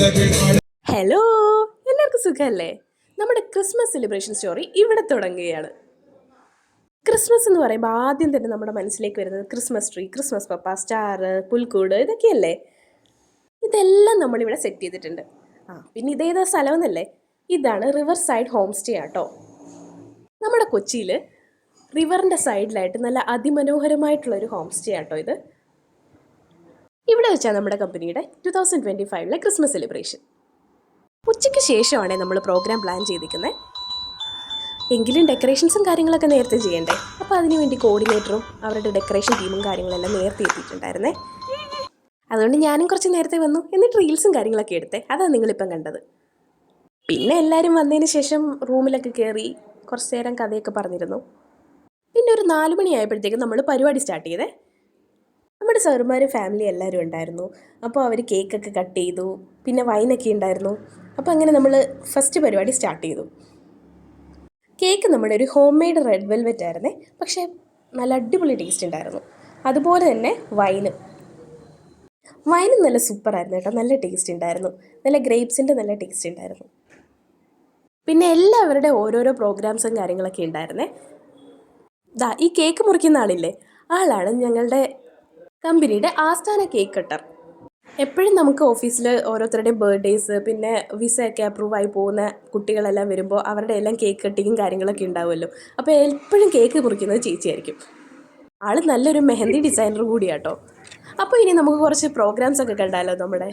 Hello, എല്ലാവർക്കും സുഖമല്ലേ? നമ്മുടെ ക്രിസ്മസ് സെലിബ്രേഷൻ സ്റ്റോറി ഇവിടെ തുടങ്ങുകയാണ്. ക്രിസ്മസ് എന്ന് പറയുമ്പോൾ ആദ്യം തന്നെ നമ്മുടെ മനസ്സിലേക്ക് വരുന്നത് ക്രിസ്മസ് ട്രീ, ക്രിസ്മസ് പപ്പ, സ്റ്റാർ, പുൽക്കൂട്, ഇതൊക്കെയല്ലേ. ഇതെല്ലാം നമ്മളിവിടെ സെറ്റ് ചെയ്തിട്ടുണ്ട്. പിന്നെ ഇതേതാ സ്ഥലം എന്നല്ലേ? ഇതാണ് റിവർ സൈഡ് ഹോം സ്റ്റേ ആട്ടോ. നമ്മുടെ കൊച്ചിയിൽ റിവറിൻ്റെ സൈഡിലായിട്ട് നല്ല അതിമനോഹരമായിട്ടുള്ളൊരു ഹോം സ്റ്റേ ആട്ടോ ഇത്. ഇവിടെ വെച്ചാൽ നമ്മുടെ കമ്പനിയുടെ 2025 ക്രിസ്മസ് സെലിബ്രേഷൻ. ഉച്ചയ്ക്ക് ശേഷമാണ് നമ്മൾ പ്രോഗ്രാം പ്ലാൻ ചെയ്തിരിക്കുന്നത്. എങ്കിലും ഡെക്കറേഷൻസും കാര്യങ്ങളൊക്കെ നേരത്തെ ചെയ്യണ്ടേ. അപ്പോൾ അതിനുവേണ്ടി കോർഡിനേറ്ററും അവരുടെ ഡെക്കറേഷൻ ടീമും കാര്യങ്ങളെല്ലാം നേരത്തെ എത്തിയിട്ടുണ്ടായിരുന്നേ. അതുകൊണ്ട് ഞാനും കുറച്ച് നേരത്തെ വന്നു. എന്നിട്ട് റീൽസും കാര്യങ്ങളൊക്കെ എടുത്തേ. അതാണ് നിങ്ങളിപ്പം കണ്ടത്. പിന്നെ എല്ലാവരും വന്നതിന് ശേഷം റൂമിലൊക്കെ കയറി കുറച്ച് നേരം കഥയൊക്കെ പറഞ്ഞിരുന്നു. പിന്നെ ഒരു 4 മണിയായപ്പോഴത്തേക്കും നമ്മൾ പരിപാടി സ്റ്റാർട്ട് ചെയ്തേ. നമ്മുടെ സാറുമാരും ഫാമിലി എല്ലാവരും ഉണ്ടായിരുന്നു. അപ്പോൾ അവർ കേക്കൊക്കെ കട്ട് ചെയ്തു. പിന്നെ വൈനൊക്കെ ഉണ്ടായിരുന്നു. അപ്പോൾ അങ്ങനെ നമ്മൾ ഫസ്റ്റ് പരിപാടി സ്റ്റാർട്ട് ചെയ്തു. കേക്ക് നമ്മുടെ ഒരു ഹോം മെയ്ഡ് റെഡ് വെൽവെറ്റ് ആയിരുന്നേ. പക്ഷേ നല്ല അടിപൊളി ടേസ്റ്റ് ഉണ്ടായിരുന്നു. അതുപോലെ തന്നെ വൈനും നല്ല സൂപ്പറായിരുന്നു കേട്ടോ. നല്ല ടേസ്റ്റ് ഉണ്ടായിരുന്നു. നല്ല ഗ്രേപ്സിൻ്റെ നല്ല ടേസ്റ്റ് ഉണ്ടായിരുന്നു. പിന്നെ എല്ലാവരുടെ ഓരോരോ പ്രോഗ്രാംസും കാര്യങ്ങളൊക്കെ ഉണ്ടായിരുന്നേ. ഈ കേക്ക് മുറിക്കുന്ന ആളില്ലേ, ആളാണ് ഞങ്ങളുടെ കമ്പനിയുടെ ആസ്ഥാന കേക്ക് കട്ടർ. എപ്പോഴും നമുക്ക് ഓഫീസിൽ ഓരോരുത്തരുടെയും ബർത്ത്ഡേയ്സ്, പിന്നെ വിസയൊക്കെ അപ്രൂവ് ആയി പോകുന്ന കുട്ടികളെല്ലാം വരുമ്പോൾ അവരുടെ എല്ലാം കേക്ക് കട്ടിങ്ങും കാര്യങ്ങളൊക്കെ ഉണ്ടാവുമല്ലോ. അപ്പോൾ എപ്പോഴും കേക്ക് മുറിക്കുന്നത് ചേച്ചിയായിരിക്കും. ആൾ നല്ലൊരു മെഹന്തി ഡിസൈനർ കൂടിയാട്ടോ. അപ്പോൾ ഇനി നമുക്ക് കുറച്ച് പ്രോഗ്രാംസ് ഒക്കെ കണ്ടാലോ നമ്മുടെ.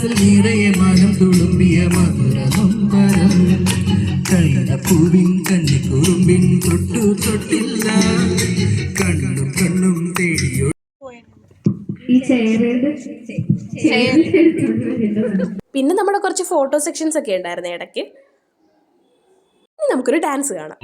മനസ്സിൽ നിറയെ മനം തുളുമ്പിയ മധുരമമ്പരം കൈതപ്പൂവിൻ കന്നിക്കുറുമ്പിൻ തൊട്ടു തൊട്ടില്ല കണ്ണും കണ്ണും തേടിയോ. പിന്നെ നമ്മുടെ കുറച്ച് ഫോട്ടോ സെക്ഷൻസ് ഒക്കെ ഉണ്ടായിരുന്നു ഇടയ്ക്ക്. നമുക്കൊരു ഡാൻസ് കാണാം.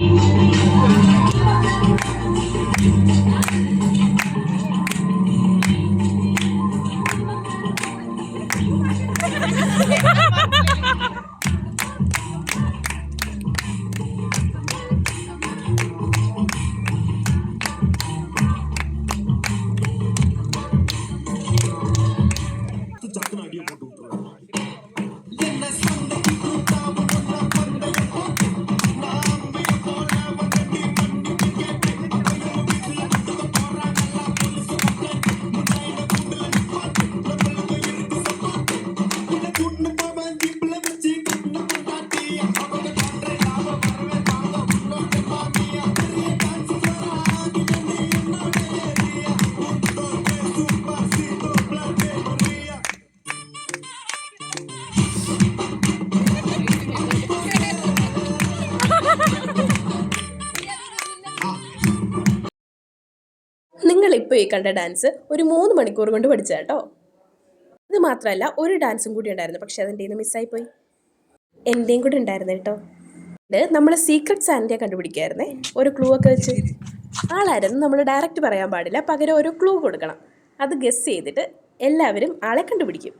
നിങ്ങളിപ്പോൾ ഈ കണ്ട ഡാൻസ് ഒരു 3 മണിക്കൂർ കൊണ്ട് പഠിച്ച കേട്ടോ. ഇത് മാത്രമല്ല, ഒരു ഡാൻസും കൂടി ഉണ്ടായിരുന്നു. പക്ഷെ അതിൻ്റെ നിന്ന് മിസ്സായിപ്പോയി. എൻ്റെയും കൂടി ഉണ്ടായിരുന്നു കേട്ടോ. നമ്മൾ സീക്രട്ട് സാന്റിയ കണ്ടുപിടിക്കായിരുന്നേ, ഒരു ക്ലൂ ഒക്കെ വെച്ച്. ആളായിരുന്നു നമ്മൾ ഡയറക്റ്റ് പറയാൻ പാടില്ല, പകരം ഒരു ക്ലൂ കൊടുക്കണം. അത് ഗസ് ചെയ്തിട്ട് എല്ലാവരും ആളെ കണ്ടുപിടിക്കും.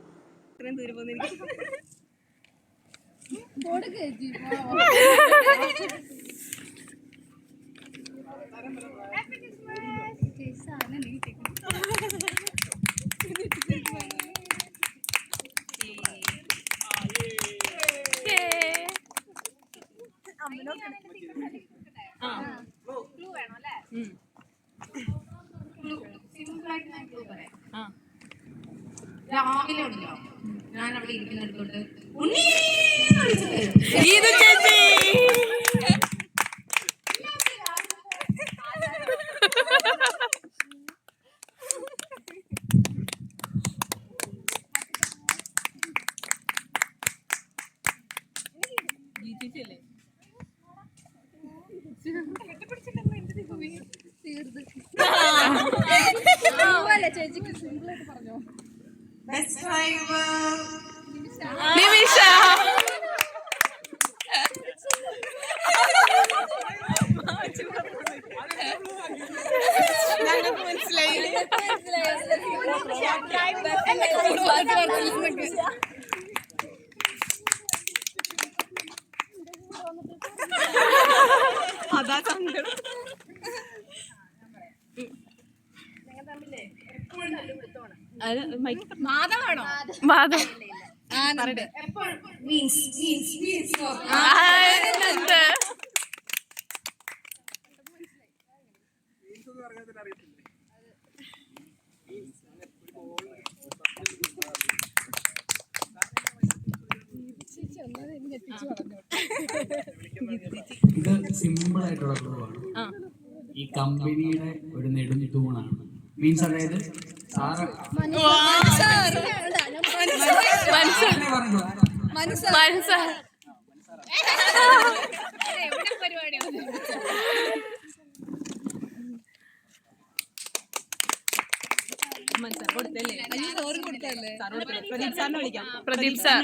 രാവിലെ ഉണ്ടല്ലോ, ഞാൻ അവിടെ ഇരിക്കുന്നിടത്തോട്ട് ചേച്ചിക്ക് സിമ്പിളായിട്ട് പറഞ്ഞോ. നിമിഷ മാധവ് ഇത് സിമ്പിൾ ആയിട്ടുള്ള ക്ലൂവാണ്. ഈ കമ്പനിയുടെ ഒരു നെടും തൂണാണ്. മീൻസ് അതായത് സാറ് പ്രദീപ് സാർ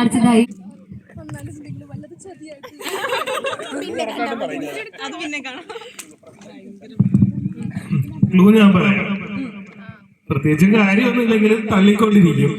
അടുത്തതായി ക്ലൂ ഞാൻ പറയാം. പ്രത്യേകിച്ച് കാര്യമൊന്നും ഇല്ലെങ്കിലും തള്ളിക്കൊണ്ടിരിക്കും.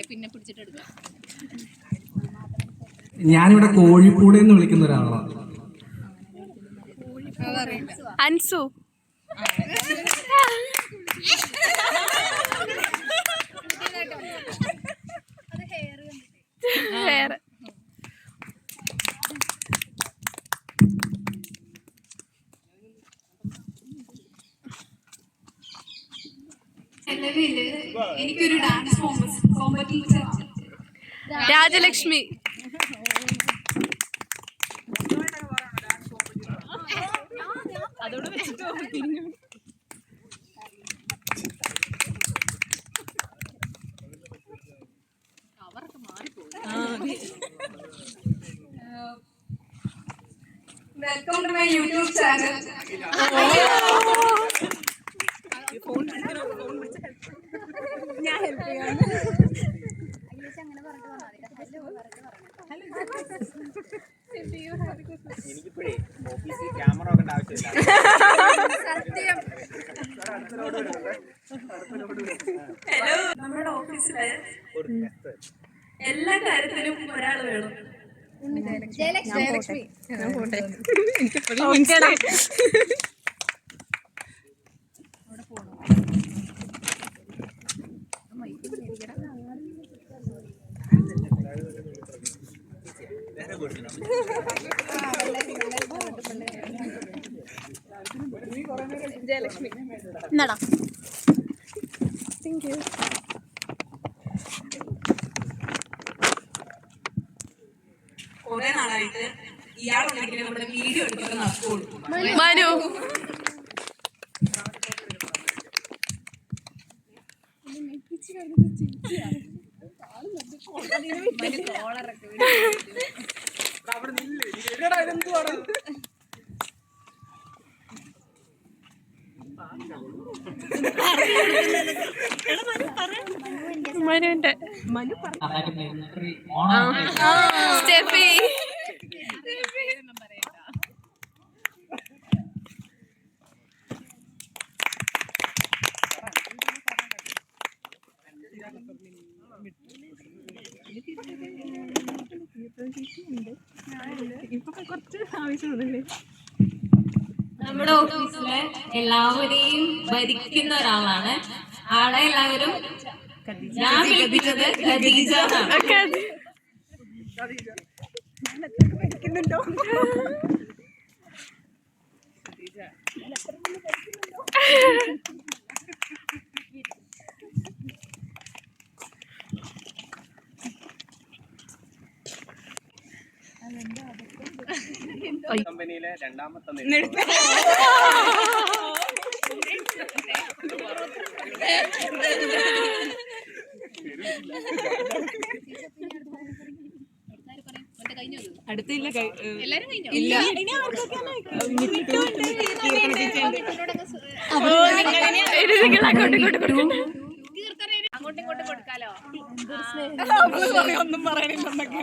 പിന്നെ പിടിച്ചിട്ടെടുക്കാം. ഞാനിവിടെ കോഴിപ്പൂടെ എന്ന് വിളിക്കുന്ന ഒരാളാണ്. അൻസു വേറെ എനിക്കൊരു dance competitor Rajalakshmi welcome to my YouTube channel. ഞാൻ ഹെൽപ്പ് ചെയ്യാം. എനിക്കിപ്പോഴേ ഓഫീസിൽ ക്യാമറ നോക്കേണ്ട ആവശ്യമില്ല. ഹലോ, നമ്മുടെ ഓഫീസില് എല്ലാ കാര്യത്തിലും ഒരാൾ വേണം. ജയലക്ഷ്മി ജയലക്ഷ്മി എന്നാടാ. Thank you. കുറെ നാളായിട്ട് ഇയാളുണ്ടെങ്കിൽ നമ്മുടെ വീഡിയോ എടുത്തൊക്കെ നടക്കുള്ളൂ. മനു മനുവിന്റെ സ്റ്റെഫി നമ്മുടെ ഓഫീസിലെ എല്ലാവരെയും ഭരിക്കുന്ന ഒരാളാണ്. ആളെ എല്ലാവരും ഞാൻ വിളിക്കുന്നത് ഖദീജ എന്നാണ്. കമ്പനിയിലെ രണ്ടാമത്തെ ഒന്നും പറയണില്ലെന്നൊക്കെ.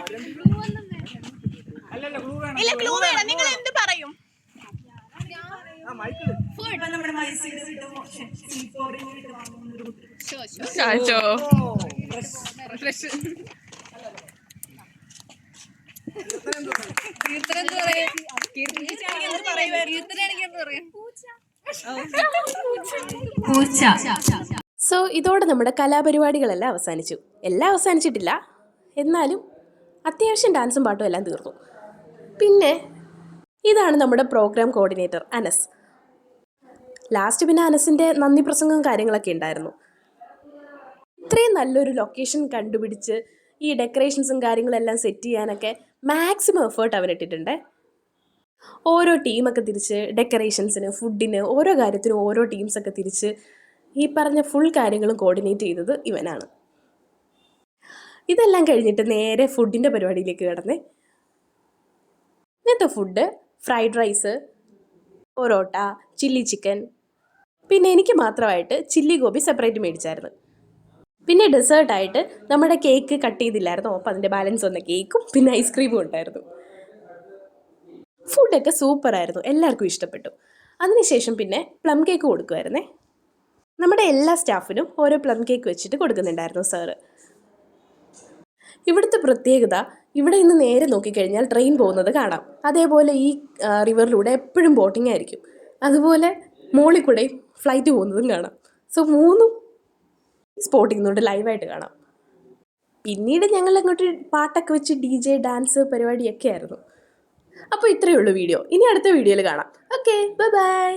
ഇല്ല, ക്ലൂ വേണം. നിങ്ങൾ എന്ത് പറയും? നമ്മുടെ മത്സരം സോ ഇതോടെ നമ്മുടെ കലാപരിപാടികളെല്ലാം അവസാനിച്ചു. എല്ലാം അവസാനിച്ചിട്ടില്ല, എന്നാലും അത്യാവശ്യം ഡാൻസും പാട്ടും എല്ലാം തീർന്നു. പിന്നെ ഇതാണ് നമ്മുടെ പ്രോഗ്രാം കോർഡിനേറ്റർ അനസ്. ലാസ്റ്റ് പിന്നെ അനസിൻ്റെ നന്ദി പ്രസംഗവും കാര്യങ്ങളൊക്കെ ഉണ്ടായിരുന്നു. ഇത്രയും നല്ലൊരു ലൊക്കേഷൻ കണ്ടുപിടിച്ച് ഈ ഡെക്കറേഷൻസും കാര്യങ്ങളെല്ലാം സെറ്റ് ചെയ്യാനൊക്കെ മാക്സിമം എഫേർട്ട് അവനിട്ടിട്ടുണ്ട്. ഓരോ ടീമൊക്കെ തിരിച്ച് ഡെക്കറേഷൻസിന്, ഫുഡിന്, ഓരോ കാര്യത്തിനും ഓരോ ടീംസൊക്കെ തിരിച്ച് ഈ പറഞ്ഞ ഫുൾ കാര്യങ്ങളും കോർഡിനേറ്റ് ചെയ്തത് ഇവനാണ്. ഇതെല്ലാം കഴിഞ്ഞിട്ട് നേരെ ഫുഡിൻ്റെ പരിപാടിയിലേക്ക് കിടന്നേ. ഇന്നത്തെ food fried rice, parotta, chilli chicken, പിന്നെ എനിക്ക് മാത്രമായിട്ട് ചില്ലി ഗോബി സെപ്പറേറ്റ് മേടിച്ചായിരുന്നു. പിന്നെ ഡെസേർട്ടായിട്ട് നമ്മുടെ കേക്ക് കട്ട് ചെയ്തില്ലായിരുന്നു, അപ്പോൾ അതിൻ്റെ ബാലൻസ് വന്ന കേക്കും പിന്നെ ഐസ്ക്രീമും ഉണ്ടായിരുന്നു. ഫുഡൊക്കെ സൂപ്പറായിരുന്നു, എല്ലാവർക്കും ഇഷ്ടപ്പെട്ടു. അതിനുശേഷം പിന്നെ പ്ലം കേക്ക് കൊടുക്കുമായിരുന്നേ. നമ്മുടെ എല്ലാ സ്റ്റാഫിനും ഓരോ പ്ലം കേക്ക് വെച്ചിട്ട് കൊടുക്കുന്നുണ്ടായിരുന്നു സാറ്. ഇവിടുത്തെ പ്രത്യേകത, ഇവിടെ നിന്ന് നേരെ നോക്കിക്കഴിഞ്ഞാൽ ട്രെയിൻ പോകുന്നത് കാണാം. അതേപോലെ ഈ റിവറിലൂടെ എപ്പോഴും ബോട്ടിംഗ് ആയിരിക്കും. അതുപോലെ മോളിൽ കൂടെ ഫ്ലൈറ്റ് പോകുന്നതും കാണാം. സോ 3 സ്പോട്ടിൽ നിന്നുകൊണ്ട് ലൈവായിട്ട് കാണാം. പിന്നീട് ഞങ്ങൾ അങ്ങോട്ട് പാട്ടൊക്കെ വെച്ച് DJ ഡാൻസ് പരിപാടിയൊക്കെ ആയിരുന്നു. അപ്പോൾ ഇത്രയേ ഉള്ളൂ വീഡിയോ. ഇനി അടുത്ത വീഡിയോയിൽ കാണാം. Okay, bye bye.